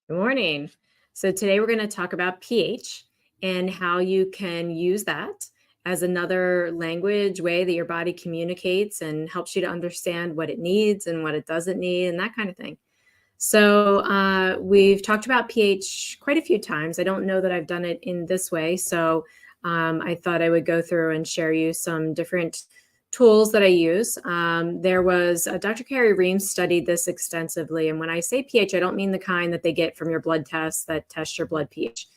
Good morning. So today we're going to talk about pH and how you can use that as another language way that your body communicates and helps you to understand what it needs and what it doesn't need and that kind of thing. So we've talked about pH quite a few times. I don't know that I've done it in this way. So I thought I would go through and share you some different tools that I use. There was Dr. Carrie Reams studied this extensively. And when I say pH, I don't mean the kind that they get from your blood tests that test your blood pH.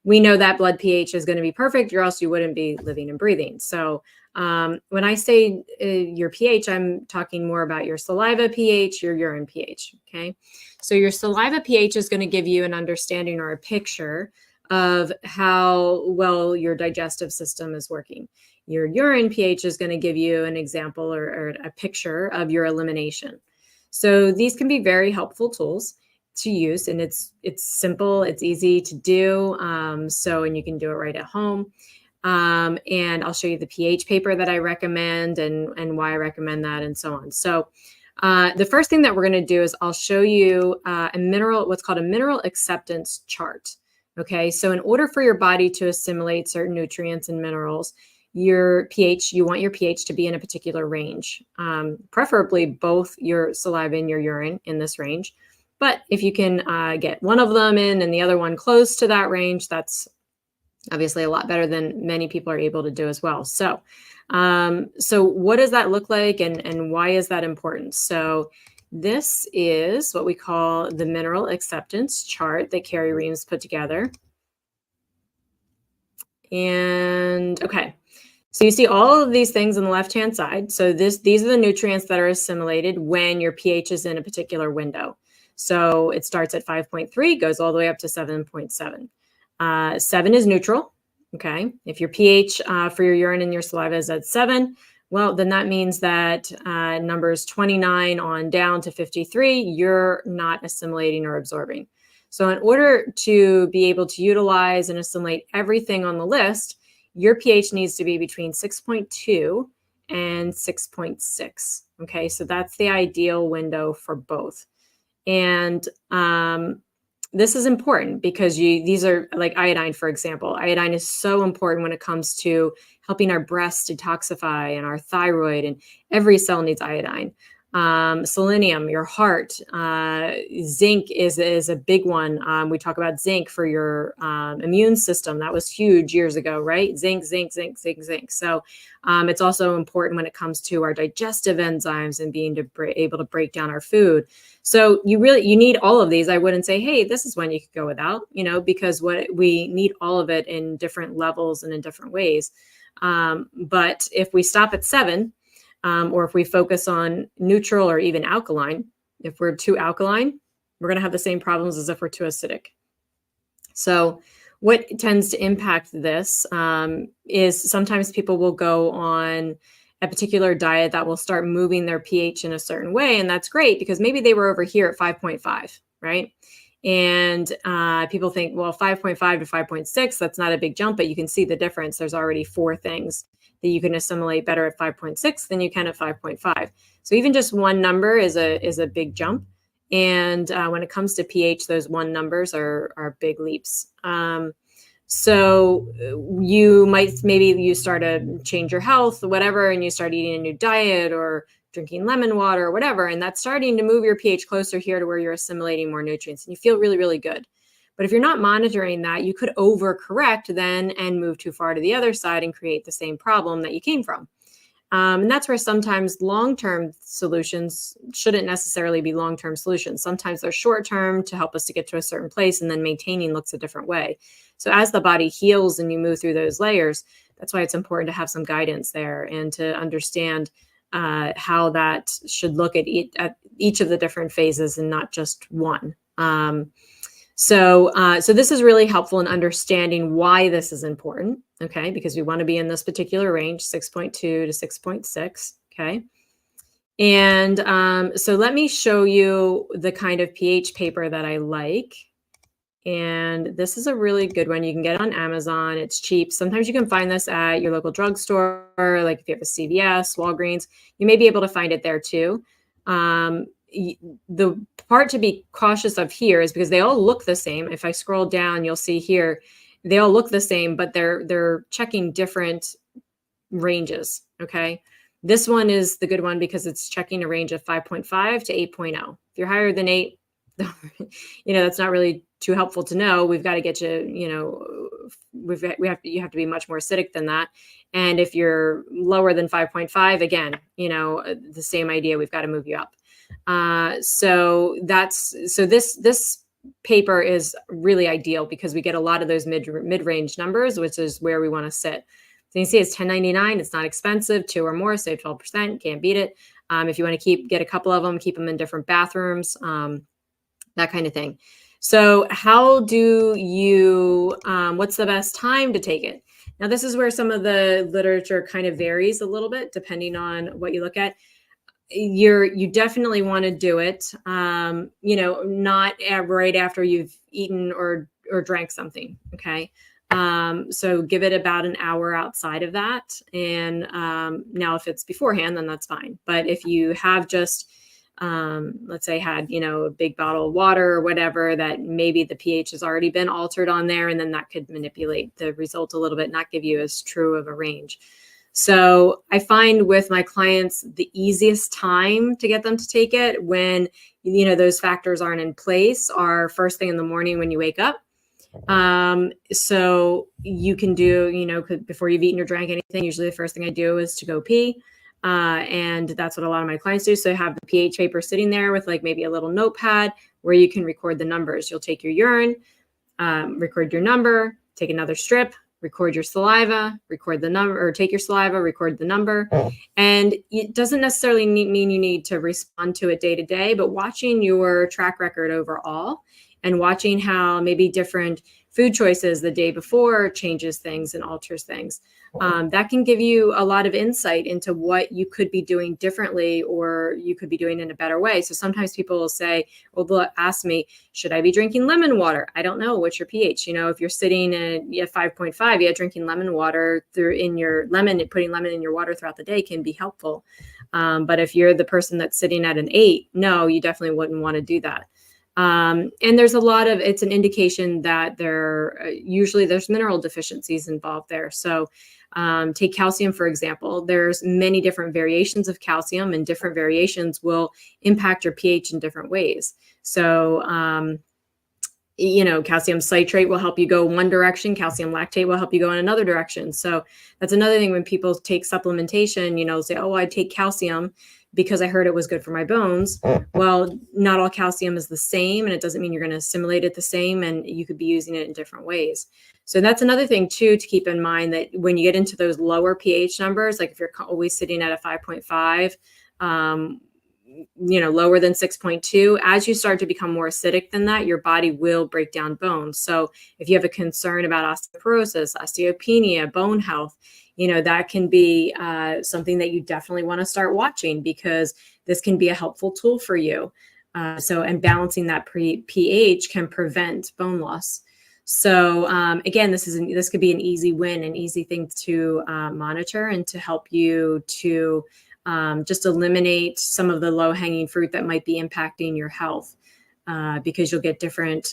We know that blood pH is going to be perfect, or else you wouldn't be living and breathing. So when I say your pH, I'm talking more about your saliva pH, your urine pH. Okay. So your saliva pH is going to give you an understanding or a picture of how well your digestive system is working. Your urine pH is going to give you an example or a picture of your elimination. So these can be very helpful tools to use, and it's simple, it's easy to do. And you can do it right at home. And I'll show you the pH paper that I recommend and why I recommend that and so on. So the first thing that we're going to do is I'll show you what's called a mineral acceptance chart. Okay, so in order for your body to assimilate certain nutrients and minerals, you want your pH to be in a particular range, preferably both your saliva and your urine in this range. But if you can get one of them in and the other one close to that range, that's obviously a lot better than many people are able to do as well. So what does that look like and why is that important? So this is what we call the mineral acceptance chart that Carrie Reams put together. And okay, so you see all of these things on the left-hand side. So these are the nutrients that are assimilated when your pH is in a particular window. So it starts at 5.3, goes all the way up to 7.7. 7 is neutral. Okay. If your pH for your urine and your saliva is at 7, well, then that means that numbers 29 on down to 53, you're not assimilating or absorbing. So in order to be able to utilize and assimilate everything on the list, your pH needs to be between 6.2 and 6.6. Okay. So that's the ideal window for both. And this is important because these are like iodine, for example. Iodine is so important when it comes to helping our breasts detoxify and our thyroid, and every cell needs iodine. Selenium, your heart. Zinc is a big one. We talk about zinc for your immune system. That was huge years ago, right? Zinc. So it's also important when it comes to our digestive enzymes and being able to break down our food. So you need all of these. I wouldn't say, hey, this is one you could go without, because we need all of it in different levels and in different ways. But if we stop at 7, or if we focus on neutral or even alkaline, if we're too alkaline, we're going to have the same problems as if we're too acidic. So what tends to impact this is sometimes people will go on a particular diet that will start moving their pH in a certain way. And that's great because maybe they were over here at 5.5, right? And people think, well, 5.5 to 5.6, that's not a big jump, but you can see the difference. There's already 4 things that you can assimilate better at 5.6 than you can at 5.5. So even just one number is a big jump. And when it comes to pH, those one numbers are big leaps. So maybe you start to change your health, whatever, and you start eating a new diet or drinking lemon water or whatever, and that's starting to move your pH closer here to where you're assimilating more nutrients and you feel really, really good. But if you're not monitoring that, you could overcorrect then and move too far to the other side and create the same problem that you came from. And that's where sometimes long-term solutions shouldn't necessarily be long-term solutions. Sometimes they're short-term to help us to get to a certain place, and then maintaining looks a different way. So as the body heals and you move through those layers, that's why it's important to have some guidance there and to understand how that should look at each of the different phases and not just one. So this is really helpful in understanding why this is important, okay? Because we want to be in this particular range, 6.2 to 6.6, okay? And so let me show you the kind of pH paper that I like. And this is a really good one. You can get it on Amazon. It's cheap. Sometimes you can find this at your local drugstore, like if you have a CVS, Walgreens, you may be able to find it there too. The part to be cautious of here is because they all look the same. If I scroll down, you'll see here, they all look the same, but they're checking different ranges. Okay. This one is the good one because it's checking a range of 5.5 to 8.0. If you're higher than 8, that's not really too helpful to know. We've got to get you, you have to be much more acidic than that. And if you're lower than 5.5, again, the same idea, we've got to move you up. So this paper is really ideal because we get a lot of those mid-range numbers, which is where we want to sit. So you can see it's $10.99. It's not expensive. 2 or more, save 12%. Can't beat it. If you want to get a couple of them, keep them in different bathrooms, that kind of thing. So how do you, what's the best time to take it? Now, this is where some of the literature kind of varies a little bit depending on what you look at. You definitely want to do it, not right after you've eaten or drank something. Okay. So give it about an hour outside of that. And now if it's beforehand, then that's fine. But if you have just, let's say had, a big bottle of water or whatever, that maybe the pH has already been altered on there, and then that could manipulate the result a little bit, not give you as true of a range. So I find with my clients, the easiest time to get them to take it when, those factors aren't in place are first thing in the morning when you wake up. So you can do, before you've eaten or drank anything, usually the first thing I do is to go pee. And that's what a lot of my clients do. So I have the pH paper sitting there with like maybe a little notepad where you can record the numbers. You'll take your urine, record your number, take another strip, record your saliva, record the number, or take your saliva, record the number. And it doesn't necessarily mean you need to respond to it day to day, but watching your track record overall and watching how maybe different food choices the day before changes things and alters things. That can give you a lot of insight into what you could be doing differently or you could be doing in a better way. So sometimes people will say, well, they'll ask me, should I be drinking lemon water? I don't know. What's your pH? If you're sitting at 5.5, drinking lemon water putting lemon in your water throughout the day can be helpful. But if you're the person that's sitting at an 8, no, you definitely wouldn't want to do that. And there's it's an indication that usually there's mineral deficiencies involved there. So take calcium, for example. There's many different variations of calcium, and different variations will impact your pH in different ways. So, calcium citrate will help you go one direction. Calcium lactate will help you go in another direction. So that's another thing when people take supplementation, say, oh, I take calcium because I heard it was good for my bones. Well, not all calcium is the same, and it doesn't mean you're going to assimilate it the same, and you could be using it in different ways. So that's another thing too, to keep in mind, that when you get into those lower pH numbers, like if you're always sitting at a 5.5, lower than 6.2, as you start to become more acidic than that, your body will break down bones. So if you have a concern about osteoporosis, osteopenia, bone health, that can be something that you definitely want to start watching, because this can be a helpful tool for you. And balancing that pH can prevent bone loss. So again, this could be an easy win, an easy thing to monitor and to help you to just eliminate some of the low-hanging fruit that might be impacting your health. Because you'll get different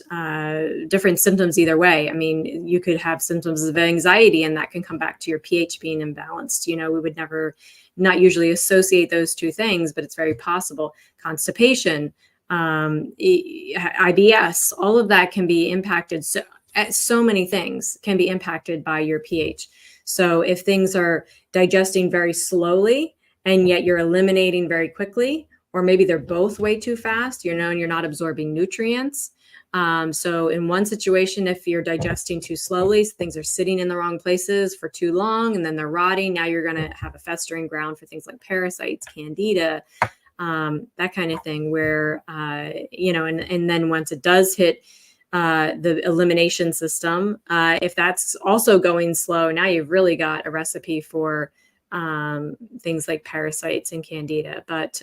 symptoms either way. I mean, you could have symptoms of anxiety, and that can come back to your pH being imbalanced. We would not usually associate those two things, but it's very possible. Constipation, IBS, all of that can be impacted. So many things can be impacted by your pH. So if things are digesting very slowly and yet you're eliminating very quickly, or maybe they're both way too fast, and you're not absorbing nutrients. So in one situation, if you're digesting too slowly, things are sitting in the wrong places for too long, and then they're rotting. Now you're going to have a festering ground for things like parasites, candida, that kind of thing, where, and then once it does hit the elimination system, if that's also going slow, now you've really got a recipe for things like parasites and candida. But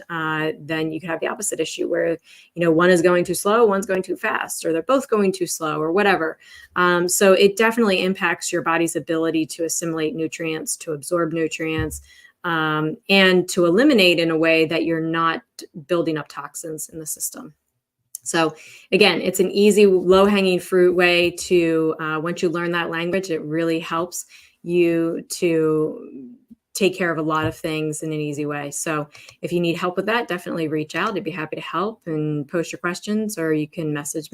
then you could have the opposite issue where, one is going too slow, one's going too fast, or they're both going too slow, or whatever. So it definitely impacts your body's ability to assimilate nutrients, to absorb nutrients, and to eliminate in a way that you're not building up toxins in the system. So again, it's an easy, low-hanging fruit way to, once you learn that language, it really helps you to take care of a lot of things in an easy way. So if you need help with that, definitely reach out. I'd be happy to help and post your questions, or you can message me.